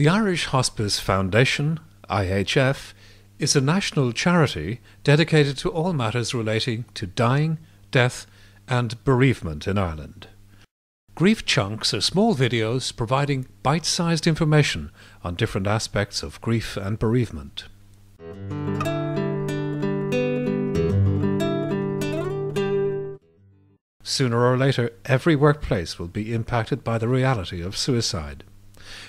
The Irish Hospice Foundation, IHF, is a national charity dedicated to all matters relating to dying, death and bereavement in Ireland. Grief Chunks are small videos providing bite-sized information on different aspects of grief and bereavement. Sooner or later, every workplace will be impacted by the reality of suicide.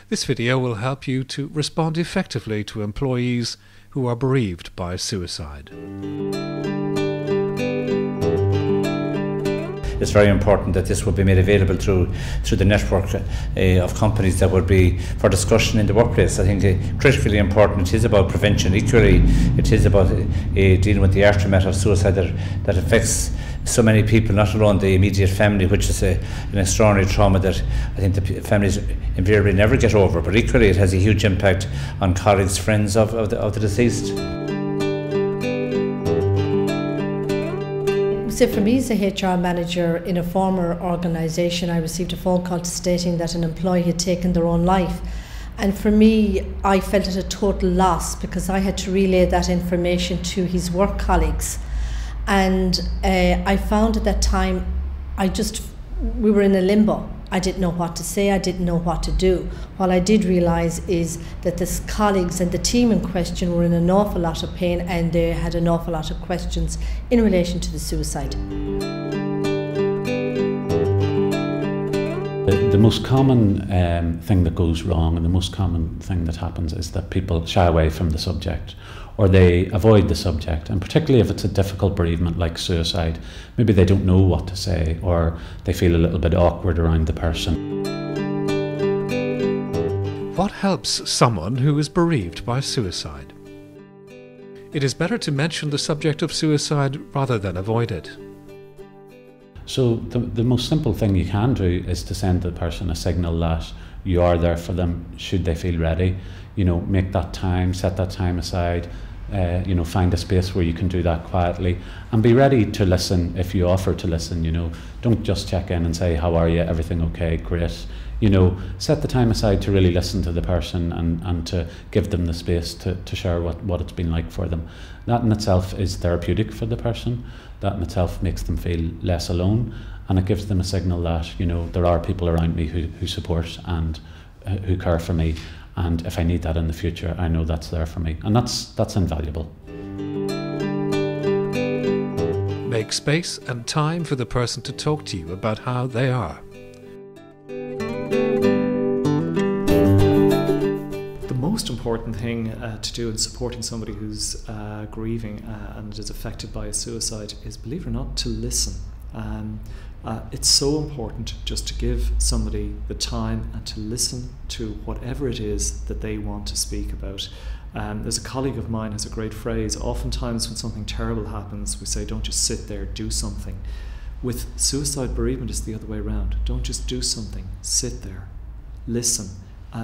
This video will help you to respond effectively to employees who are bereaved by suicide. It's very important that this would be made available through the network of companies that would be for discussion in the workplace. I think critically important. It is about prevention. Equally, it is about dealing with the aftermath of suicide that affects so many people, not alone the immediate family, which is an extraordinary trauma that I think the families invariably never get over, but equally it has a huge impact on colleagues, friends of the deceased. So for me as a HR manager in a former organisation, I received a phone call stating that an employee had taken their own life. And for me, I felt it a total loss because I had to relay that information to his work colleagues. And I found at that time, we were in a limbo. I didn't know what to say, I didn't know what to do. What I did realise is that the colleagues and the team in question were in an awful lot of pain and they had an awful lot of questions in relation to the suicide. The most common thing that goes wrong and the most common thing that happens is that people shy away from the subject or they avoid the subject, and particularly if it's a difficult bereavement like suicide, maybe they don't know what to say or they feel a little bit awkward around the person. What helps someone who is bereaved by suicide? It is better to mention the subject of suicide rather than avoid it. So the most simple thing you can do is to send the person a signal that you are there for them should they feel ready. You know, make that time, set that time aside, find a space where you can do that quietly and be ready to listen if you offer to listen. Don't just check in and say, how are you, everything okay, great. Set the time aside to really listen to the person and to give them the space to share what it's been like for them. That in itself is therapeutic for the person. That in itself makes them feel less alone, and it gives them a signal that, there are people around me who support and who care for me, and if I need that in the future, I know that's there for me, and that's invaluable. Make space and time for the person to talk to you about how they are. The most important thing to do in supporting somebody who's grieving and is affected by a suicide is, believe it or not, to listen. It's so important just to give somebody the time and to listen to whatever it is that they want to speak about. There's a colleague of mine who has a great phrase. Oftentimes when something terrible happens, we say, don't just sit there, do something. With suicide bereavement, it's the other way around. Don't just do something, sit there, listen.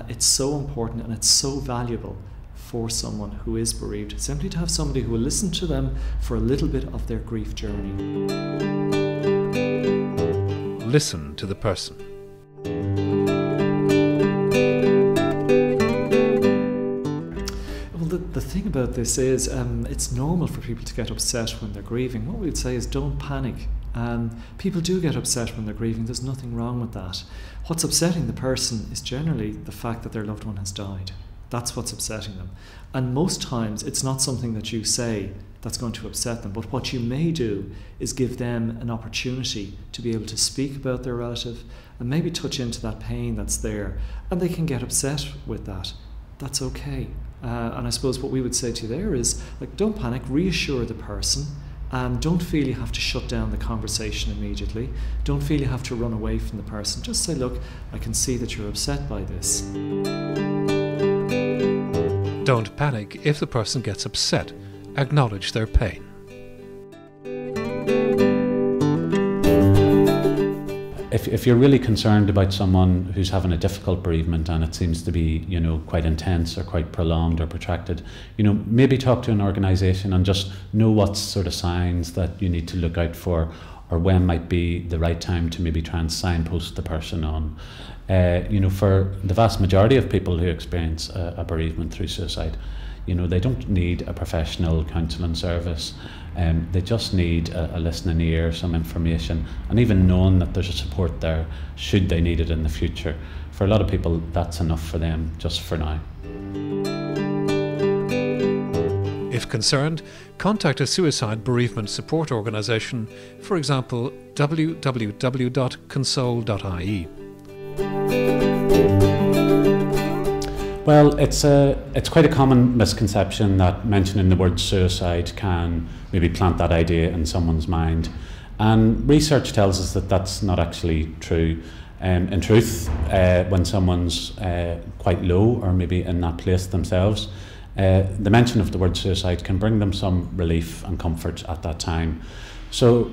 It's so important and it's so valuable for someone who is bereaved, simply to have somebody who will listen to them for a little bit of their grief journey. Listen to the person. Well, the thing about this is it's normal for people to get upset when they're grieving. What we would say is don't panic. People do get upset when they're grieving. There's nothing wrong with that. What's upsetting the person is generally the fact that their loved one has died. That's what's upsetting them. And most times it's not something that you say that's going to upset them, but what you may do is give them an opportunity to be able to speak about their relative and maybe touch into that pain that's there, and they can get upset with that. That's okay. And I suppose what we would say to you there is, don't panic, reassure the person. Don't feel you have to shut down the conversation immediately. Don't feel you have to run away from the person. Just say, look, I can see that you're upset by this. Don't panic if the person gets upset. Acknowledge their pain. If you're really concerned about someone who's having a difficult bereavement and it seems to be, quite intense or quite prolonged or protracted, maybe talk to an organisation and just know what sort of signs that you need to look out for, or when might be the right time to maybe try and signpost the person on. For the vast majority of people who experience a bereavement through suicide, they don't need a professional counselling service. They just need a listening ear, some information, and even knowing that there's a support there should they need it in the future. For a lot of people, that's enough for them just for now. If concerned, contact a suicide bereavement support organisation, for example www.console.ie. Well, it's quite a common misconception that mentioning the word suicide can maybe plant that idea in someone's mind. And research tells us that that's not actually true. In truth, when someone's quite low or maybe in that place themselves, the mention of the word suicide can bring them some relief and comfort at that time. So,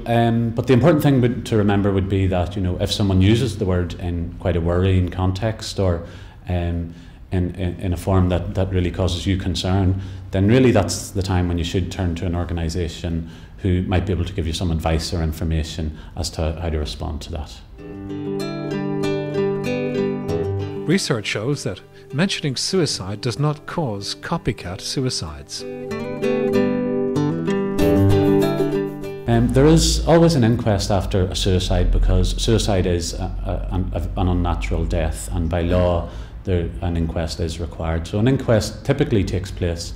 but the important thing to remember would be that, if someone uses the word in quite a worrying context or in a form that really causes you concern, then really that's the time when you should turn to an organisation who might be able to give you some advice or information as to how to respond to that. Research shows that mentioning suicide does not cause copycat suicides. There is always an inquest after a suicide because suicide is an unnatural death, and by law an inquest is required. So an inquest typically takes place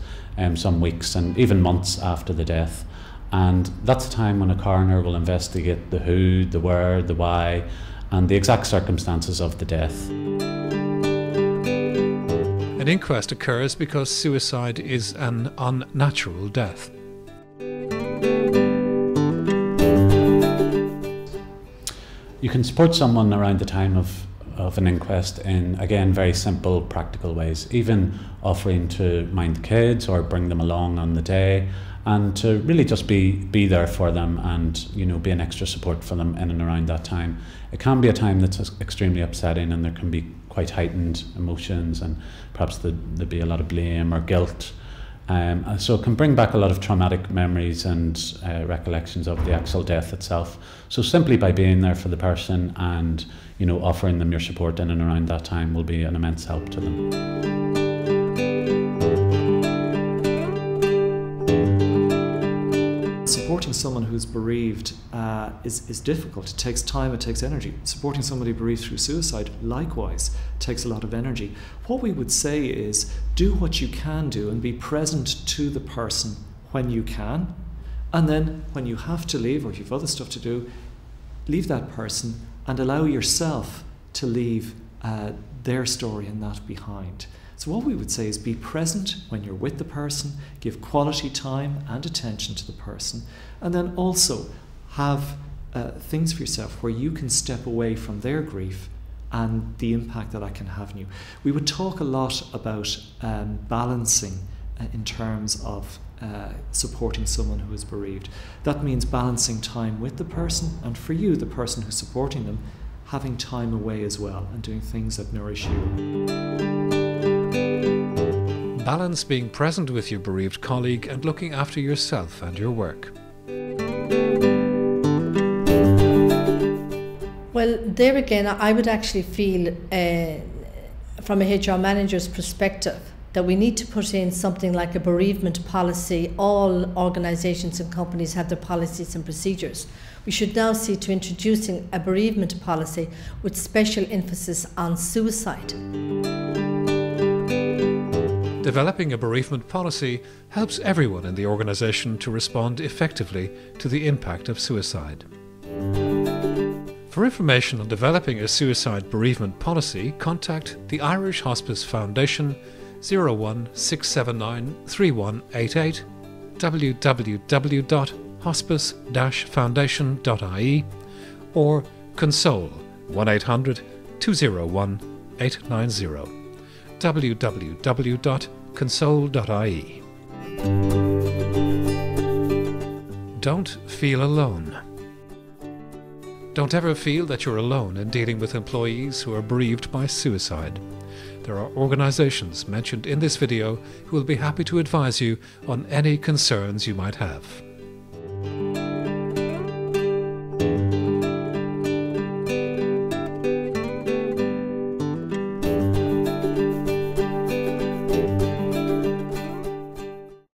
some weeks and even months after the death, and that's a time when a coroner will investigate the who, the where, the why, and the exact circumstances of the death. An inquest occurs because suicide is an unnatural death. You can support someone around the time of an inquest in, again, very simple, practical ways, even offering to mind the kids or bring them along on the day, and to really just be there for them and, be an extra support for them in and around that time. It can be a time that's extremely upsetting, and there can be quite heightened emotions, and perhaps there'd be a lot of blame or guilt. So it can bring back a lot of traumatic memories and recollections of the actual death itself. So simply by being there for the person and offering them your support in and around that time will be an immense help to them. Supporting someone who's bereaved is difficult. It takes time, it takes energy. Supporting somebody bereaved through suicide, likewise, takes a lot of energy. What we would say is do what you can do and be present to the person when you can, and then when you have to leave or if you've other stuff to do, leave that person and allow yourself to leave their story and that behind. So what we would say is be present when you're with the person, give quality time and attention to the person, and then also have things for yourself where you can step away from their grief and the impact that can have on you. We would talk a lot about balancing in terms of supporting someone who is bereaved. That means balancing time with the person, and for you, the person who's supporting them, having time away as well and doing things that nourish you. Balance being present with your bereaved colleague and looking after yourself and your work. Well, there again, I would actually feel from a HR manager's perspective that we need to put in something like a bereavement policy. All organisations and companies have their policies and procedures. We should now see to introducing a bereavement policy with special emphasis on suicide. Developing a bereavement policy helps everyone in the organisation to respond effectively to the impact of suicide. For information on developing a suicide bereavement policy, contact the Irish Hospice Foundation 01679 3188, www.hospice-foundation.ie, or console 1800 201 890, www.console.ie. Don't feel alone. Don't ever feel that you're alone in dealing with employees who are bereaved by suicide. There are organisations mentioned in this video who will be happy to advise you on any concerns you might have.